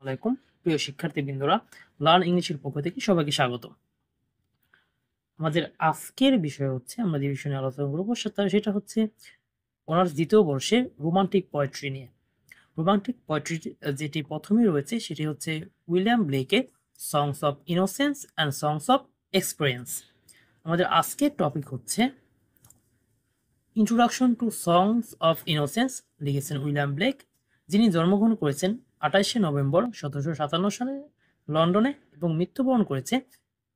আলাইকুম প্রিয় শিক্ষার্থীবৃন্দরা, লার্ন ইংলিশের পক্ষ থেকে সবাইকে স্বাগত। আমাদের আজকের বিষয় হচ্ছে, আমরা যে বিষয় নিয়ে আলোচনা করবো সেটা হচ্ছে অনার্স দ্বিতীয় বর্ষে রোমান্টিক পোয়েট্রি নিয়ে। রোমান্টিক পোয়েট্রি যেটি প্রথমেই রয়েছে সেটি হচ্ছে উইলিয়াম ব্লেকের songs of innocence and songs of experience. আমাদের আজকের টপিক হচ্ছে introduction to songs of innocence, লিখেছেন উইলিয়াম ব্লেক, যিনি জন্মগ্রহণ করেছেন 28শে নভেম্বর 1757 সালে লন্ডনে এবং মৃত্যুবরণ করেছে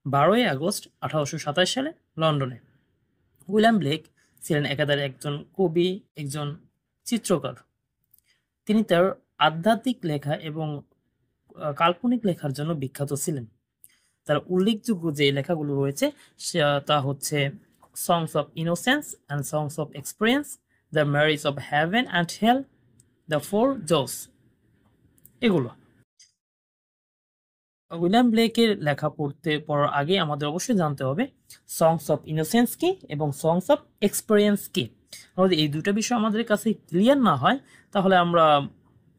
12ই আগস্ট 1827 সালে লন্ডনে। উইলিয়াম ব্লেক ছিলেন একাধারে একজন কবি, একজন চিত্রকর। তিনি তার আধ্যাত্মিক লেখা এবং কাল্পনিক লেখার জন্য বিখ্যাত ছিলেন। তার উল্লেখযোগ্য যে লেখাগুলো রয়েছে তা হচ্ছে songs of innocence and songs of experience, the marriage of heaven and hell, the four zoas. এগুলো উইলিয়াম ব্লেকের লেখা পড়ার আগে আমাদের অবশ্যই জানতে হবে সংস অফ ইনোসেন্স কি এবং সংস অফ এক্সপিরিয়েন্স কি। আমাদের এই দুটো বিষয় আমাদের কাছে ক্লিয়ার না হয় তাহলে আমরা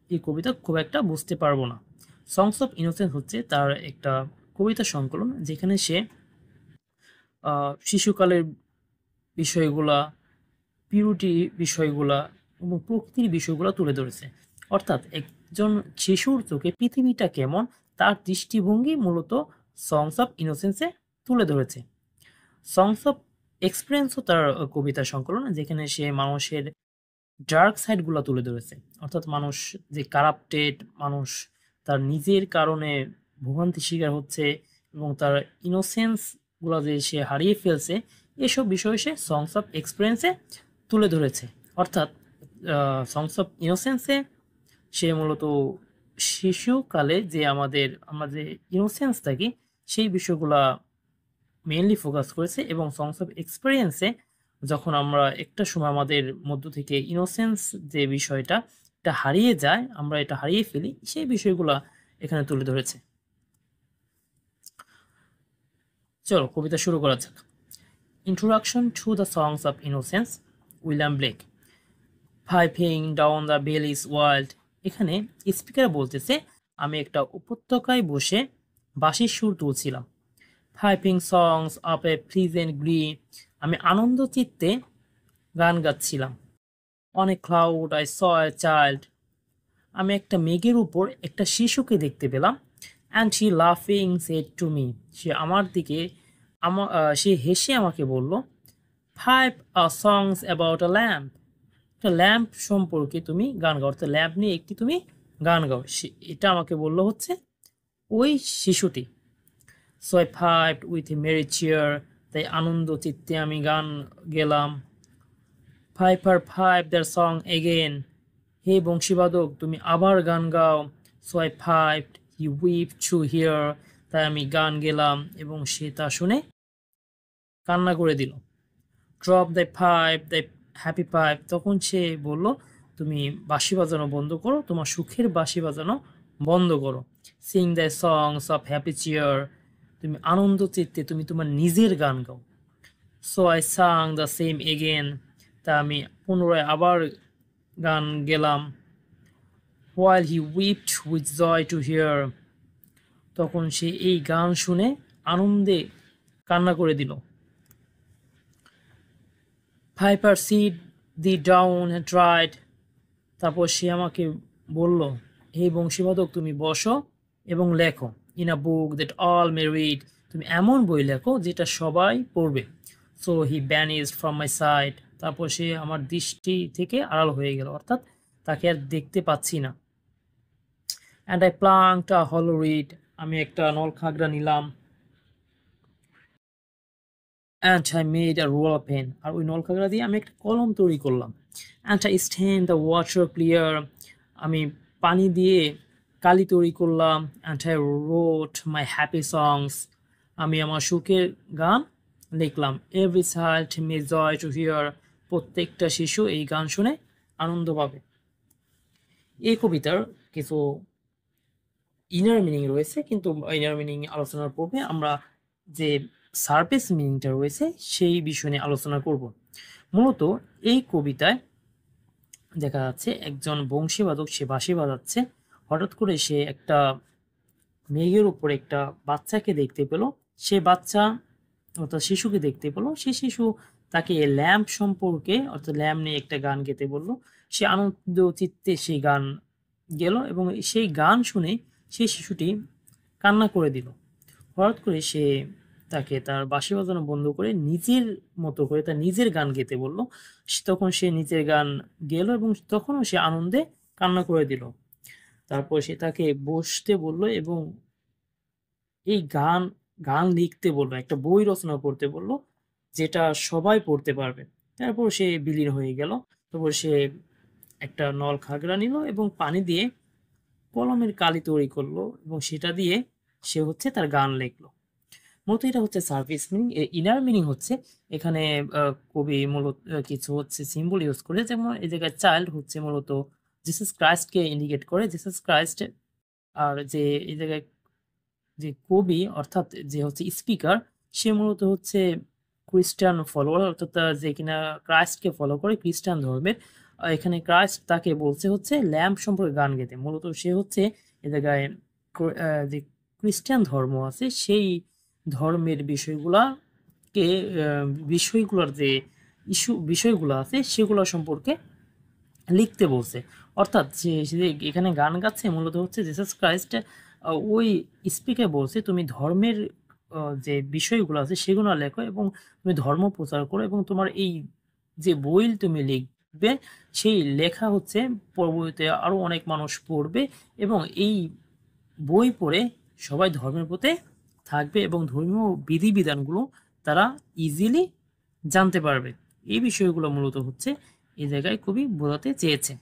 এই কবিতা খুব একটা বুঝতে পারবো না। সংস অফ ইনোসেন্স হচ্ছে তার একটা কবিতা সংকলন, যেখানে সে শিশুকালের বিষয়গুলা, পিউরিটি বিষয়গুলা এবং প্রকৃতির বিষয়গুলো তুলে ধরেছে। অর্থাৎ একজন শিশুর চোখে পৃথিবীটা কেমন তার দৃষ্টিভঙ্গি মূলত সংস অফ ইনোসেন্সে তুলে ধরেছে। সংস অফ এক্সপিরিয়েন্সও তার কবিতা সংকলন, যেখানে সে মানুষের ডার্ক সাইডগুলো তুলে ধরেছে। অর্থাৎ মানুষ যে কারাপ্টেড, মানুষ তার নিজের কারণে ভোগান্তি শিকার হচ্ছে এবং তার ইনোসেন্সগুলো যে সে হারিয়ে ফেলছে, এসব বিষয় সে সংস অফ এক্সপিরিয়েন্সে তুলে ধরেছে। অর্থাৎ সংস অফ ইনোসেন্সে সে মূলত শিশুকালে যে আমরা যে ইনোসেন্স থাকি সেই বিষয়গুলা মেইনলি ফোকাস করেছে, এবং সংস অফ এক্সপিরিয়েন্সে যখন আমরা একটা সময় আমাদের মধ্য থেকে ইনোসেন্স যে বিষয়টা এটা হারিয়ে যায়, আমরা এটা হারিয়ে ফেলি, সেই বিষয়গুলা এখানে তুলে ধরেছে। চলো কবিতা শুরু করা যাক। Introduction to the songs of innocence, William Blake. Piping down the valleys wild. এখানে স্পিকার বলতেছে আমি একটা উপত্যকায় বসে বাঁশির সুর তুলছিলাম। Piping songs of a pleasant glee. আমি আনন্দ চিত্তে গান গাচ্ছিলাম। On a cloud I saw a child. আমি একটা মেঘের উপর একটা শিশুকে দেখতে পেলাম। অ্যান্ড হি লাফিং সেড টু মি। সে আমার দিকে সে হেসে আমাকে বলল, five songs about a lamp. একটা ল্যাম্প সম্পর্কে তুমি গান গাও, অর্থাৎ ল্যাম্প নিয়ে একটি তুমি গান গাও। এটা আমাকে বললো হচ্ছে ওই শিশুটি। So I piped with a merry cheer. তাই আনন্দ চিত্তে আমি গান গেলাম। Piper pipe that song again. হে বংশীবাদক তুমি আবার গান গাও। So I piped he wept to hear. তাই আমি গান গেলাম এবং সে তা শুনে কান্না করে দিল। Drop the pipe the happy pipe. তখন সে বলল তুমি বাঁশি বাজানো বন্ধ করো, তোমার সুখের বাঁশি বাজানো বন্ধ করো। Sing the songs of happy cheer. তুমি আনন্দ চিত্তে তুমি তোমার নিজের গান গাও। So I sang the same again. তা আমি পুনরায় আবার গান গেলাম। While he wept with joy to hear. তখন সে এই গান শুনে আনন্দে কান্না করে দিল। Piper sit thee down tried. তারপর সে আমাকে বলল, হে বংশীবাদক তুমি বসো এবং লেখো। In a book that all may read. তুমি এমন বই লেখো যেটা সবাই পড়বে। সো হি ব্যানিজ ফ্রম মাই সাইড। তারপর সে আমার দৃষ্টি থেকে আড়াল হয়ে গেল, অর্থাৎ তাকে আর দেখতে পাচ্ছি না। অ্যান্ড আই প্লাঙ্কড আ হলো রিড। আমি একটা নলখাগড়া নিলাম। And I made a rural pen. আর ওই নলখাগড়া দিয়ে আমি একটা কলম তৈরি করলাম। And I stained the water clear. আমি পানি দিয়ে কালি তৈরি করলাম। And I wrote my happy songs. আমি আমার সুখের গান লিখলাম। Every child may joy to hear. প্রত্যেকটা শিশু এই গান শুনে আনন্দ পাবে। এই কবিতার কিছু ইনার মিনিং রয়েছে, কিন্তু ইনার মিনিং আলোচনার পূর্বে আমরা যে সারফেস মিনিংটা রয়েছে সেই বিষয় নিয়ে আলোচনা করব। মূলত এই কবিতায় দেখা যাচ্ছে একজন বংশীবাদক, সে বাঁশি বাজাচ্ছে, হঠাৎ করে সে একটা মেঘের উপর একটা বাচ্চাকে দেখতে পেল। সে বাচ্চা অর্থাৎ শিশুকে দেখতে পেল। সে শিশু তাকে ল্যাম্প সম্পর্কে অর্থাৎ ল্যাম্প নিয়ে একটা গান গেতে বলল। সে আনন্দ চিত্তে সেই গান গেল এবং সেই গান শুনে সেই শিশুটি কান্না করে দিল। হঠাৎ করে সে তাকে তার বাঁশি বাজানো বন্ধ করে নিজের মতো করে তার নিজের গান গেতে বলল। তখন সে নিজের গান গেল এবং তখনও সে আনন্দে কান্না করে দিল। তারপর সে তাকে বসতে বলল এবং এই গান লিখতে বলল, একটা বই রচনা করতে বলল, যেটা সবাই পড়তে পারবে। তারপর সে বিলীন হয়ে গেল। তারপর সে একটা নল খাগড়া নিল এবং পানি দিয়ে কলমের কালি তৈরি করলো এবং সেটা দিয়ে সে হচ্ছে তার গান লিখলো। মূলত এটা হচ্ছে সারফেস মিনিং। ইনার মিনিং হচ্ছে এখানে কবি মূলত কিছু হচ্ছে সিম্বল ইউজ করে, যেমন এই জায়গায় চাইল্ড হচ্ছে মূলত জিসাস ক্রাইস্টকে ইন্ডিকেট করে। জিসাস ক্রাইস্ট আর যে এই জায়গায় যে কবি অর্থাৎ যে হচ্ছে স্পিকার, সে মূলত হচ্ছে খ্রিস্টান ফলোয়ার, অর্থাৎ যে কিনা ক্রাইস্টকে ফলো করে খ্রিস্টান ধর্মের। এখানে ক্রাইস্ট তাকে বলছে হচ্ছে ল্যাম্প সম্পর্কে গান গেতে। মূলত সে হচ্ছে এ জায়গায় যে খ্রিস্টান ধর্ম আছে সেই ধর্মের বিষয়গুলোর যে বিষয়গুলো আছে সেগুলো সম্পর্কে লিখতে বলছে। অর্থাৎ সে এখানে গান গাচ্ছে মূলত হচ্ছে জিসাস ক্রাইস্ট ওই স্পিকে বলছে তুমি ধর্মের যে বিষয়গুলো আছে সেগুলো লেখো এবং তুমি ধর্ম প্রচার করো এবং তোমার এই যে বই তুমি লিখবে সেই লেখা হচ্ছে পরবর্তীতে আরও অনেক মানুষ পড়বে এবং এই বই পড়ে সবাই ধর্মের প্রতি থাকবে এবং ধর্মীয় বিধিবিধানগুলো তারা ইজিলি জানতে পারবে। এই বিষয়গুলো মূলত হচ্ছে এই জায়গায় কবি বোঝাতে চেয়েছে।